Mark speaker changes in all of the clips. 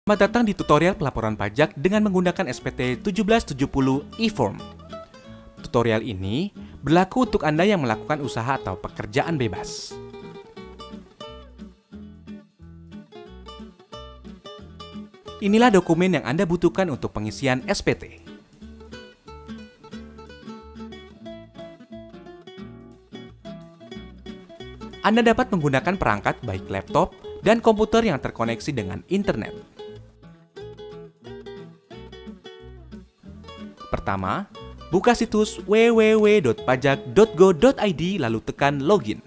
Speaker 1: Selamat datang di tutorial pelaporan pajak dengan menggunakan SPT 1770 e-form. Tutorial ini berlaku untuk Anda yang melakukan usaha atau pekerjaan bebas. Inilah dokumen yang Anda butuhkan untuk pengisian SPT. Anda dapat menggunakan perangkat baik laptop dan komputer yang terkoneksi dengan internet. Pertama, buka situs www.pajak.go.id lalu tekan login.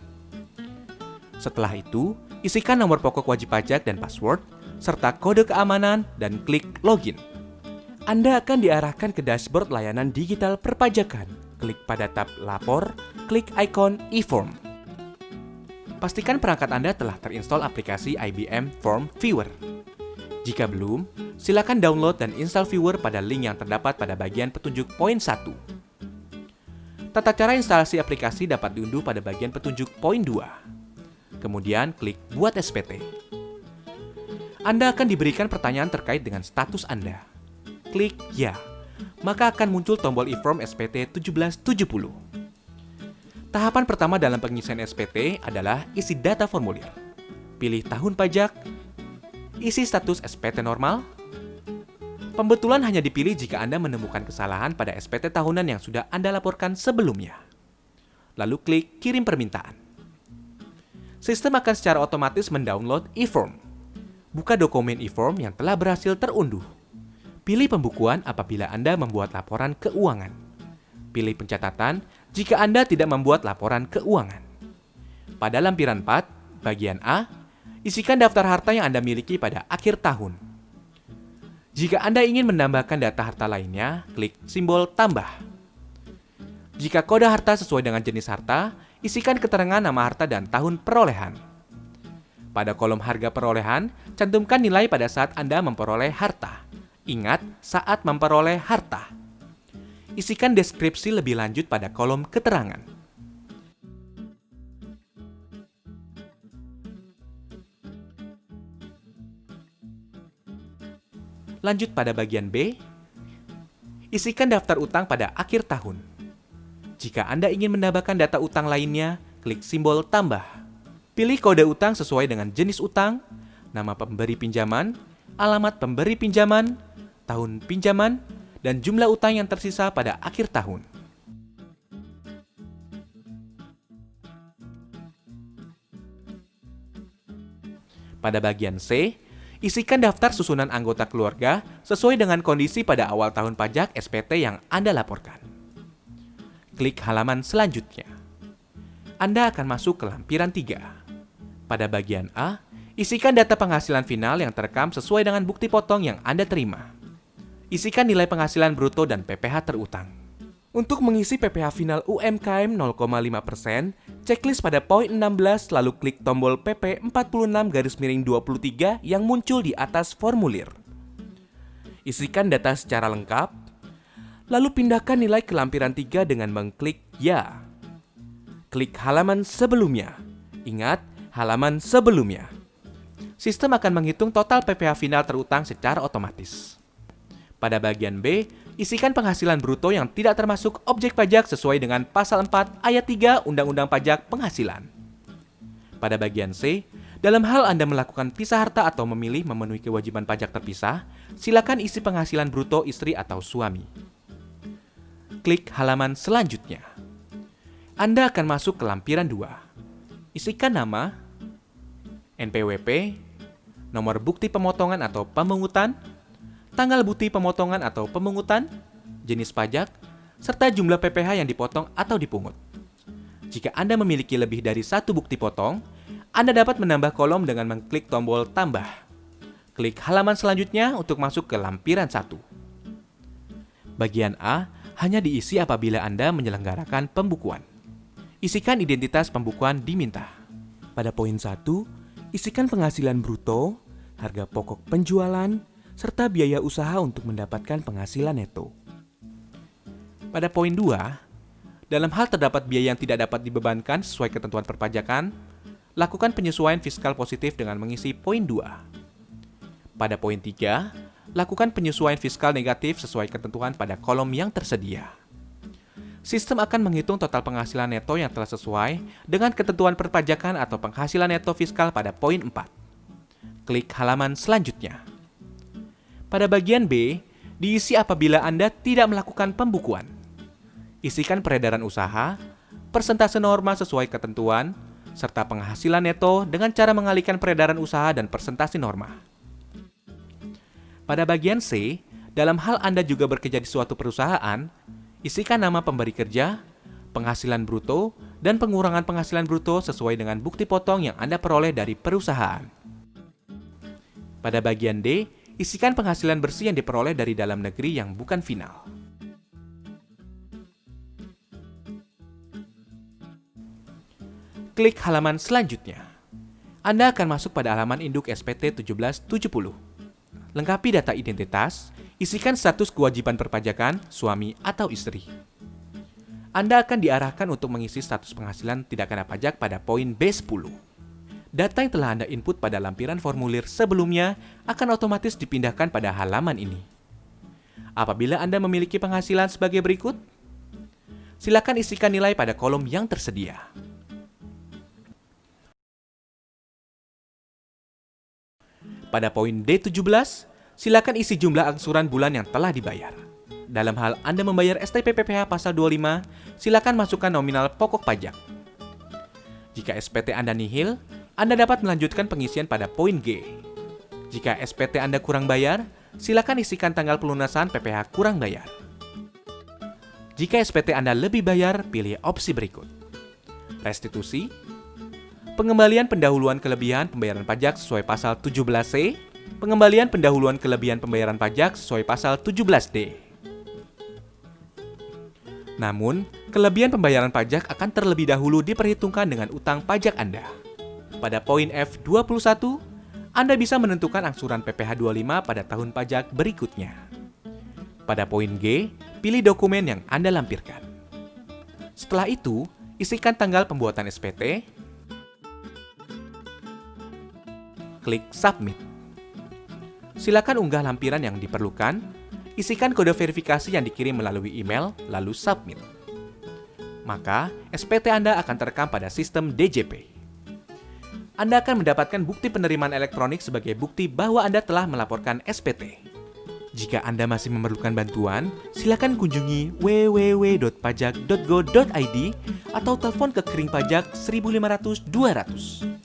Speaker 1: Setelah itu, isikan nomor pokok wajib pajak dan password, serta kode keamanan dan klik login. Anda akan diarahkan ke dashboard layanan digital perpajakan. Klik pada tab Lapor, klik ikon e-form. Pastikan perangkat Anda telah terinstall aplikasi IBM Form Viewer. Jika belum, silakan download dan install Viewer pada link yang terdapat pada bagian petunjuk poin 1. Tata cara instalasi aplikasi dapat diunduh pada bagian petunjuk poin 2. Kemudian klik Buat SPT. Anda akan diberikan pertanyaan terkait dengan status Anda. Klik Ya, maka akan muncul tombol e-form SPT 1770. Tahapan pertama dalam pengisian SPT adalah isi data formulir. Pilih tahun pajak, isi status SPT normal. Pembetulan hanya dipilih jika Anda menemukan kesalahan pada SPT tahunan yang sudah Anda laporkan sebelumnya. Lalu klik Kirim permintaan. Sistem akan secara otomatis mendownload e-form. Buka dokumen e-form yang telah berhasil terunduh. Pilih pembukuan apabila Anda membuat laporan keuangan. Pilih pencatatan jika Anda tidak membuat laporan keuangan. Pada lampiran 4, bagian A, isikan daftar harta yang Anda miliki pada akhir tahun. Jika Anda ingin menambahkan data harta lainnya, klik simbol tambah. Jika kode harta sesuai dengan jenis harta, isikan keterangan nama harta dan tahun perolehan. Pada kolom harga perolehan, cantumkan nilai pada saat Anda memperoleh harta. Ingat, saat memperoleh harta. Isikan deskripsi lebih lanjut pada kolom keterangan. Lanjut pada bagian B, isikan daftar utang pada akhir tahun. Jika Anda ingin menambahkan data utang lainnya, klik simbol tambah. Pilih kode utang sesuai dengan jenis utang, nama pemberi pinjaman, alamat pemberi pinjaman, tahun pinjaman, dan jumlah utang yang tersisa pada akhir tahun. Pada bagian C, isikan daftar susunan anggota keluarga sesuai dengan kondisi pada awal tahun pajak SPT yang Anda laporkan. Klik halaman selanjutnya. Anda akan masuk ke lampiran 3. Pada bagian A, isikan data penghasilan final yang terekam sesuai dengan bukti potong yang Anda terima. Isikan nilai penghasilan bruto dan PPh terutang. Untuk mengisi PPh final UMKM 0,5%, checklist pada poin 16 lalu klik tombol PP 46-23 yang muncul di atas formulir. Isikan data secara lengkap, lalu pindahkan nilai ke lampiran 3 dengan mengklik Ya. Klik halaman sebelumnya. Ingat, halaman sebelumnya. Sistem akan menghitung total PPh final terutang secara otomatis. Pada bagian B, isikan penghasilan bruto yang tidak termasuk objek pajak sesuai dengan Pasal 4 Ayat 3 Undang-Undang Pajak Penghasilan. Pada bagian C, dalam hal Anda melakukan pisah harta atau memilih memenuhi kewajiban pajak terpisah, silakan isi penghasilan bruto istri atau suami. Klik halaman selanjutnya. Anda akan masuk ke lampiran 2. Isikan nama, NPWP, nomor bukti pemotongan atau pemungutan, tanggal bukti pemotongan atau pemungutan, jenis pajak, serta jumlah PPh yang dipotong atau dipungut. Jika Anda memiliki lebih dari satu bukti potong, Anda dapat menambah kolom dengan mengklik tombol tambah. Klik halaman selanjutnya untuk masuk ke lampiran 1. Bagian A hanya diisi apabila Anda menyelenggarakan pembukuan. Isikan identitas pembukuan diminta. Pada poin 1, isikan penghasilan bruto, harga pokok penjualan, serta biaya usaha untuk mendapatkan penghasilan neto. Pada poin 2, dalam hal terdapat biaya yang tidak dapat dibebankan sesuai ketentuan perpajakan, lakukan penyesuaian fiskal positif dengan mengisi poin 2. Pada poin 3, lakukan penyesuaian fiskal negatif sesuai ketentuan pada kolom yang tersedia. Sistem akan menghitung total penghasilan neto yang telah sesuai dengan ketentuan perpajakan atau penghasilan neto fiskal pada poin 4. Klik halaman selanjutnya. Pada bagian B, diisi apabila Anda tidak melakukan pembukuan. Isikan peredaran usaha, persentase norma sesuai ketentuan, serta penghasilan neto dengan cara mengalihkan peredaran usaha dan persentase norma. Pada bagian C, dalam hal Anda juga bekerja di suatu perusahaan, isikan nama pemberi kerja, penghasilan bruto, dan pengurangan penghasilan bruto sesuai dengan bukti potong yang Anda peroleh dari perusahaan. Pada bagian D, isikan penghasilan bersih yang diperoleh dari dalam negeri yang bukan final. Klik halaman selanjutnya. Anda akan masuk pada halaman induk SPT 1770. Lengkapi data identitas, isikan status kewajiban perpajakan, suami atau istri. Anda akan diarahkan untuk mengisi status penghasilan tidak kena pajak pada poin B10. Data yang telah Anda input pada lampiran formulir sebelumnya akan otomatis dipindahkan pada halaman ini. Apabila Anda memiliki penghasilan sebagai berikut, silakan isikan nilai pada kolom yang tersedia. Pada poin D17, silakan isi jumlah angsuran bulan yang telah dibayar. Dalam hal Anda membayar STP PPh pasal 25, silakan masukkan nominal pokok pajak. Jika SPT Anda nihil, Anda dapat melanjutkan pengisian pada poin G. Jika SPT Anda kurang bayar, silakan isikan tanggal pelunasan PPh kurang bayar. Jika SPT Anda lebih bayar, pilih opsi berikut. Restitusi, pengembalian pendahuluan kelebihan pembayaran pajak sesuai pasal 17C, pengembalian pendahuluan kelebihan pembayaran pajak sesuai pasal 17D. Namun, kelebihan pembayaran pajak akan terlebih dahulu diperhitungkan dengan utang pajak Anda. Pada poin F21, Anda bisa menentukan angsuran PPh 25 pada tahun pajak berikutnya. Pada poin G, pilih dokumen yang Anda lampirkan. Setelah itu, isikan tanggal pembuatan SPT, klik Submit. Silakan unggah lampiran yang diperlukan, isikan kode verifikasi yang dikirim melalui email, lalu Submit. Maka, SPT Anda akan terekam pada sistem DJP. Anda akan mendapatkan bukti penerimaan elektronik sebagai bukti bahwa Anda telah melaporkan SPT. Jika Anda masih memerlukan bantuan, silakan kunjungi www.pajak.go.id atau telepon ke Kering Pajak 1500 200.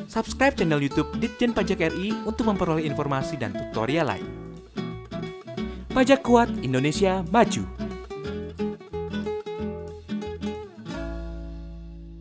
Speaker 1: Subscribe channel YouTube Ditjen Pajak RI untuk memperoleh informasi dan tutorial lain. Pajak Kuat, Indonesia Maju.